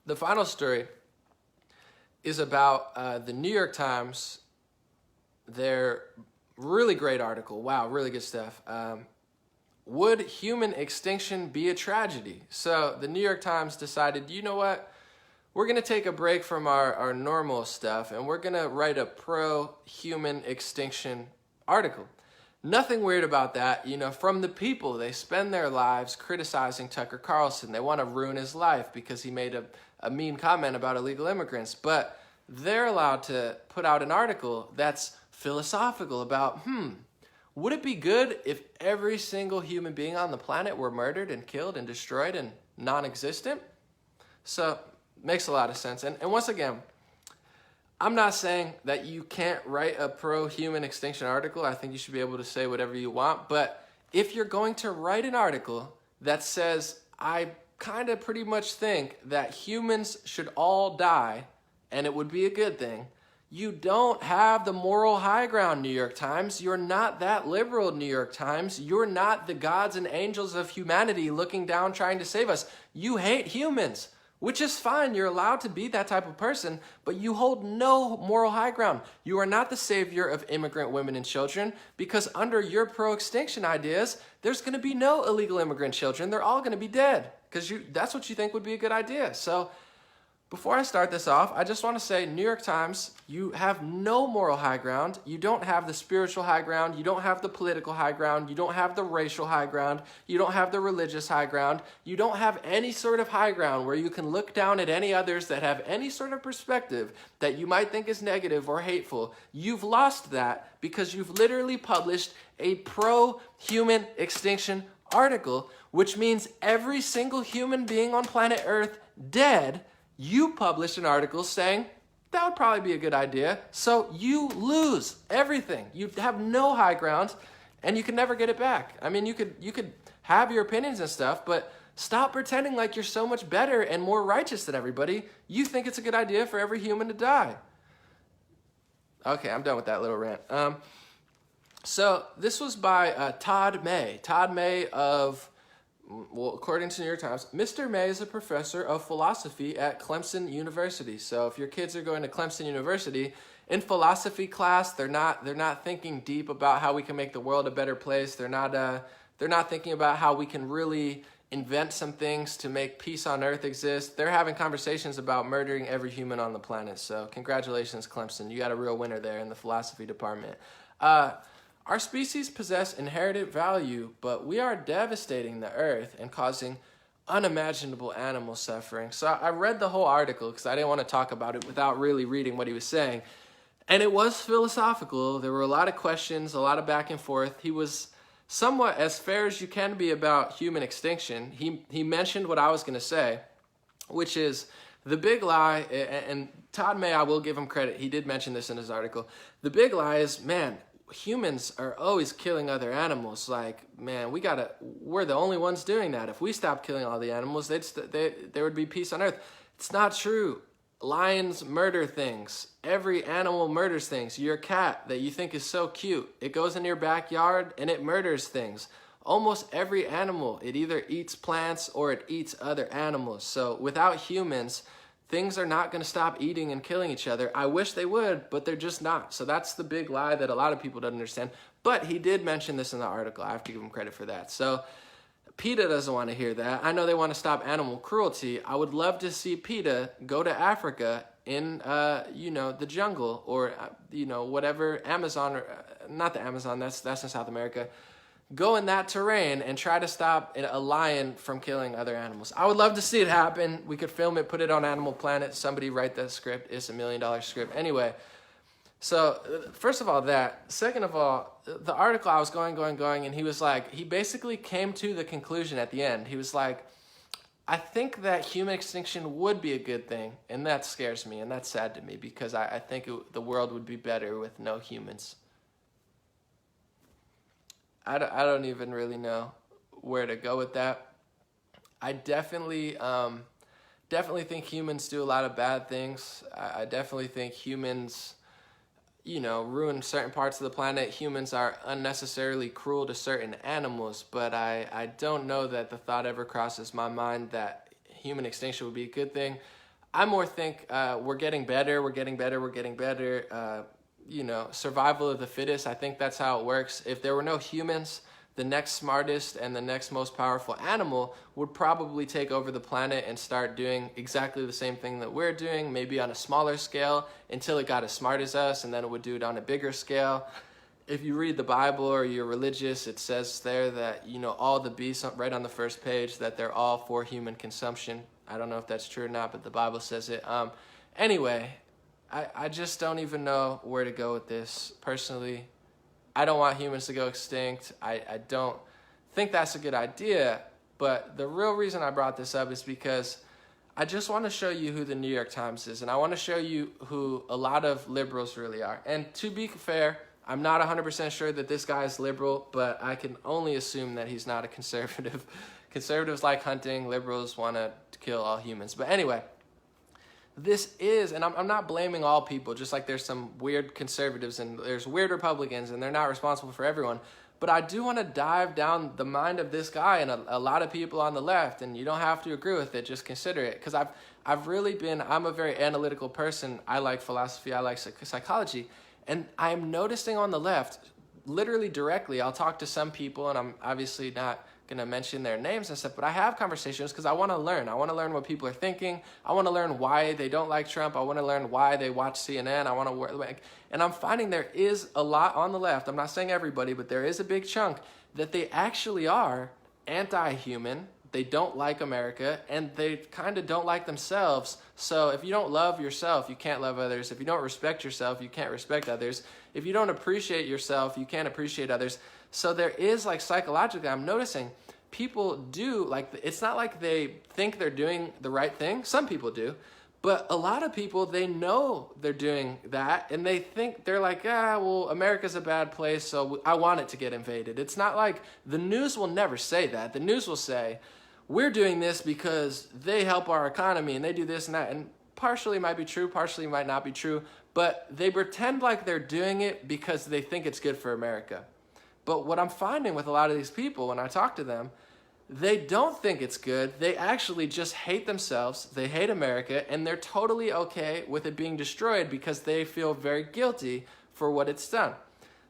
The final story is about the New York Times. Their really great article. Wow, really good stuff. Would human extinction be a tragedy? So the New York Times decided, you know what? We're going to take a break from our normal stuff and we're going to write a pro-human extinction article. Nothing weird about that. You know, from the people, they spend their lives criticizing Tucker Carlson. They want to ruin his life because he made a mean comment about illegal immigrants. But they're allowed to put out an article that's philosophical about, would it be good if every single human being on the planet were murdered and killed and destroyed and non-existent? So, makes a lot of sense. And once again, I'm not saying that you can't write a pro-human extinction article. I think you should be able to say whatever you want. But if you're going to write an article that says, I kind of pretty much think that humans should all die and it would be a good thing, you don't have the moral high ground, New York Times. You're not that liberal, New York Times. You're not the gods and angels of humanity looking down trying to save us. You hate humans, which is fine. You're allowed to be that type of person, but you hold no moral high ground. You are not the savior of immigrant women and children because under your pro-extinction ideas, there's going to be no illegal immigrant children. They're all going to be dead because that's what you think would be a good idea. So before I start this off, I just want to say, New York Times, you have no moral high ground. You don't have the spiritual high ground. You don't have the political high ground. You don't have the racial high ground. You don't have the religious high ground. You don't have any sort of high ground where you can look down at any others that have any sort of perspective that you might think is negative or hateful. You've lost that because you've literally published a pro-human extinction article, which means every single human being on planet Earth dead. You published an article saying that would probably be a good idea. So you lose everything. You have no high ground and you can never get it back. I mean, you could have your opinions and stuff, but stop pretending like you're so much better and more righteous than everybody. You think it's a good idea for every human to die. Okay, I'm done with that little rant. So this was by Todd May. Todd May of... Well, according to New York Times, Mr. May is a professor of philosophy at Clemson University. So if your kids are going to Clemson University, in philosophy class, they're not thinking deep about how we can make the world a better place. They're not thinking about how we can really invent some things to make peace on earth exist. They're having conversations about murdering every human on the planet. So congratulations, Clemson. You got a real winner there in the philosophy department. Our species possess inherited value, but we are devastating the earth and causing unimaginable animal suffering. So I read the whole article because I didn't want to talk about it without really reading what he was saying. And it was philosophical. There were a lot of questions, a lot of back and forth. He was somewhat as fair as you can be about human extinction. He mentioned what I was going to say, which is the big lie, and Todd May, I will give him credit. He did mention this in his article. The big lie is, man, humans are always killing other animals. Like, man, we're the only ones doing that. If we stopped killing all the animals, there would be peace on earth. It's not true. Lions murder things. Every animal murders things. Your cat that you think is so cute, it goes in your backyard and it murders things. Almost every animal, it either eats plants or it eats other animals. So without humans, things are not going to stop eating and killing each other. I wish they would, but they're just not. So that's the big lie that a lot of people don't understand. But he did mention this in the article. I have to give him credit for that. So PETA doesn't want to hear that. I know they want to stop animal cruelty. I would love to see PETA go to Africa in, the jungle or, whatever, Amazon, or not the Amazon, that's in South America. Go in that terrain and try to stop a lion from killing other animals. I would love to see it happen. We could film it, put it on Animal Planet. Somebody write that script. It's $1 million script. Anyway, so first of all that. Second of all, the article, I was going, and he was like, he basically came to the conclusion at the end. He was like, I think that human extinction would be a good thing, and that scares me, and that's sad to me because I think the world would be better with no humans. I don't even really know where to go with that. I definitely think humans do a lot of bad things. I definitely think humans, ruin certain parts of the planet. Humans are unnecessarily cruel to certain animals, but I don't know that the thought ever crosses my mind that human extinction would be a good thing. I more think we're getting better, we're getting better, we're getting better. Survival of the fittest. I think that's how it works. If there were no humans, the next smartest and the next most powerful animal would probably take over the planet and start doing exactly the same thing that we're doing, maybe on a smaller scale, until it got as smart as us, and then it would do it on a bigger scale. If you read the Bible or you're religious, it says there that, all the beasts, right on the first page, that they're all for human consumption. I don't know if that's true or not, but the Bible says it. Anyway, I just don't even know where to go with this. Personally, I don't want humans to go extinct. I don't think that's a good idea. But the real reason I brought this up is because I just want to show you who the New York Times is. And I want to show you who a lot of liberals really are. And to be fair, I'm not 100% sure that this guy is liberal, but I can only assume that he's not a conservative. Conservatives like hunting. Liberals want to kill all humans. But anyway, this is, and I'm not blaming all people, just like there's some weird conservatives and there's weird Republicans and they're not responsible for everyone. But I do want to dive down the mind of this guy and a lot of people on the left, and you don't have to agree with it, just consider it. Because I'm a very analytical person. I like philosophy, I like psychology. And I'm noticing on the left, literally directly, I'll talk to some people, and I'm obviously not going to mention their names and stuff, but I have conversations because I want to learn. I want to learn what people are thinking. I want to learn why they don't like Trump. I want to learn why they watch CNN. And I'm finding there is a lot on the left. I'm not saying everybody, but there is a big chunk that they actually are anti-human. They don't like America, and they kind of don't like themselves. So if you don't love yourself, you can't love others. If you don't respect yourself, you can't respect others. If you don't appreciate yourself, you can't appreciate others. So there is, like, psychologically, I'm noticing people do, like, it's not like they think they're doing the right thing. Some people do. But a lot of people, they know they're doing that, and they think, they're like, well, America's a bad place, so I want it to get invaded. It's not like, the news will never say that. The news will say, we're doing this because they help our economy, and they do this and that. And partially might be true, partially might not be true, but they pretend like they're doing it because they think it's good for America. But what I'm finding with a lot of these people when I talk to them, they don't think it's good. They actually just hate themselves. They hate America, and they're totally okay with it being destroyed because they feel very guilty for what it's done.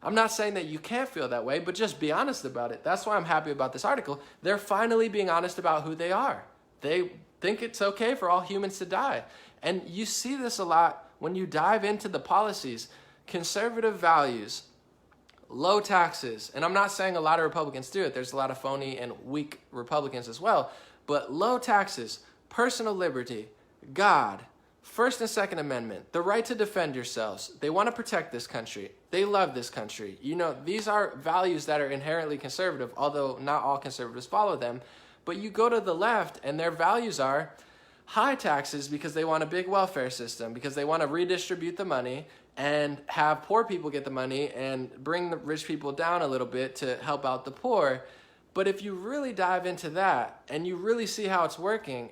I'm not saying that you can't feel that way, but just be honest about it. That's why I'm happy about this article. They're finally being honest about who they are. They think it's okay for all humans to die. And you see this a lot when you dive into the policies. Conservative values, low taxes, and I'm not saying a lot of Republicans do it. There's a lot of phony and weak Republicans as well. But low taxes, personal liberty, God, First and Second Amendment, the right to defend yourselves. They want to protect this country. They love this country. These are values that are inherently conservative, although not all conservatives follow them. But you go to the left, and their values are high taxes because they want a big welfare system, because they want to redistribute the money and have poor people get the money and bring the rich people down a little bit to help out the poor. But if you really dive into that and you really see how it's working,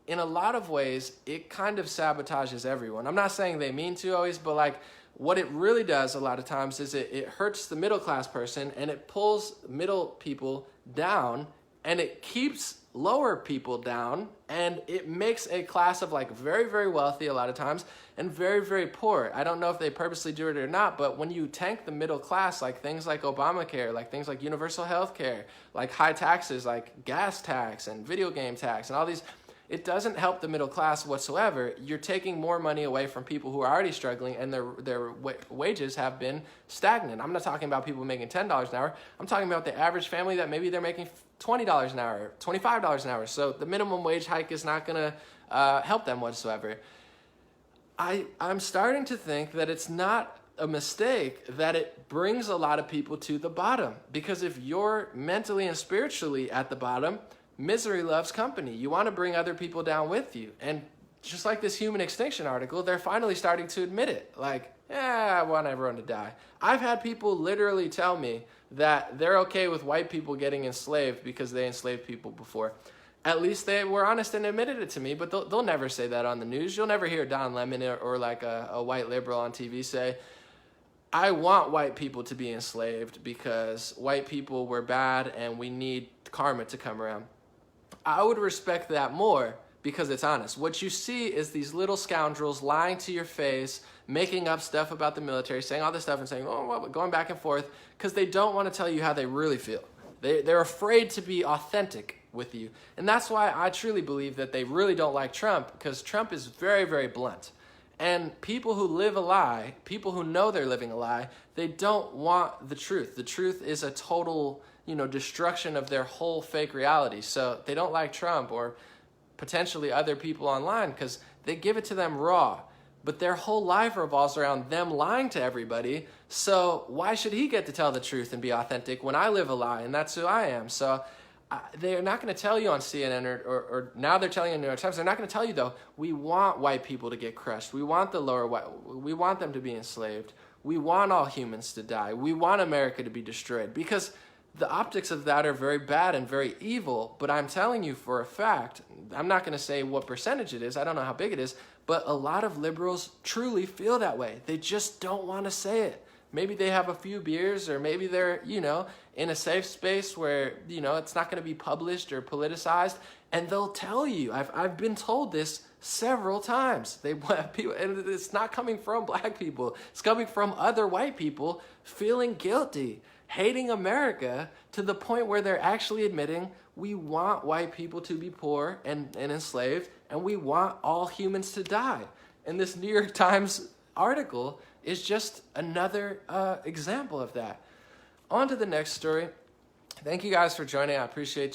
in a lot of ways, it kind of sabotages everyone. I'm not saying they mean to always, but like what it really does a lot of times is it hurts the middle class person, and it pulls middle people down, and it keeps lower people down, and it makes a class of like very, very wealthy a lot of times and very, very poor. I don't know if they purposely do it or not, but when you tank the middle class, like things like Obamacare, like things like universal health care, like high taxes, like gas tax and video game tax and all these, it doesn't help the middle class whatsoever. You're taking more money away from people who are already struggling, and their wages have been stagnant. I'm not talking about people making $10 an hour. I'm talking about the average family that maybe they're making $20 an hour, $25 an hour. So the minimum wage hike is not going to help them whatsoever. I'm starting to think that it's not a mistake that it brings a lot of people to the bottom, because if you're mentally and spiritually at the bottom, misery loves company. You want to bring other people down with you. And just like this human extinction article, they're finally starting to admit it. Like, I want everyone to die. I've had people literally tell me that they're okay with white people getting enslaved because they enslaved people before. At least they were honest and admitted it to me, but they'll never say that on the news. You'll never hear Don Lemon or like a white liberal on TV say, I want white people to be enslaved because white people were bad and we need karma to come around. I would respect that more because it's honest. What you see is these little scoundrels lying to your face, making up stuff about the military, saying all this stuff and saying, oh, well, going back and forth, because they don't want to tell you how they really feel. They're afraid to be authentic with you. And that's why I truly believe that they really don't like Trump, because Trump is very, very blunt. And people who live a lie, people who know they're living a lie, they don't want the truth. The truth is a total, destruction of their whole fake reality. So they don't like Trump or potentially other people online because they give it to them raw. But their whole life revolves around them lying to everybody. So why should he get to tell the truth and be authentic when I live a lie? And that's who I am. So they're not going to tell you on CNN or now they're telling you in New York Times. They're not going to tell you, though, we want white people to get crushed. We want the lower white. We want them to be enslaved. We want all humans to die. We want America to be destroyed, because the optics of that are very bad and very evil. But I'm telling you for a fact, I'm not going to say what percentage it is. I don't know how big it is. But a lot of liberals truly feel that way. They just don't want to say it. Maybe they have a few beers, or maybe they're, in a safe space where, it's not going to be published or politicized. And they'll tell you, I've been told this several times. They want people, and it's not coming from black people. It's coming from other white people feeling guilty, hating America to the point where they're actually admitting we want white people to be poor and enslaved, and we want all humans to die. And this New York Times article is just another example of that. On to the next story. Thank you guys for joining. I appreciate you.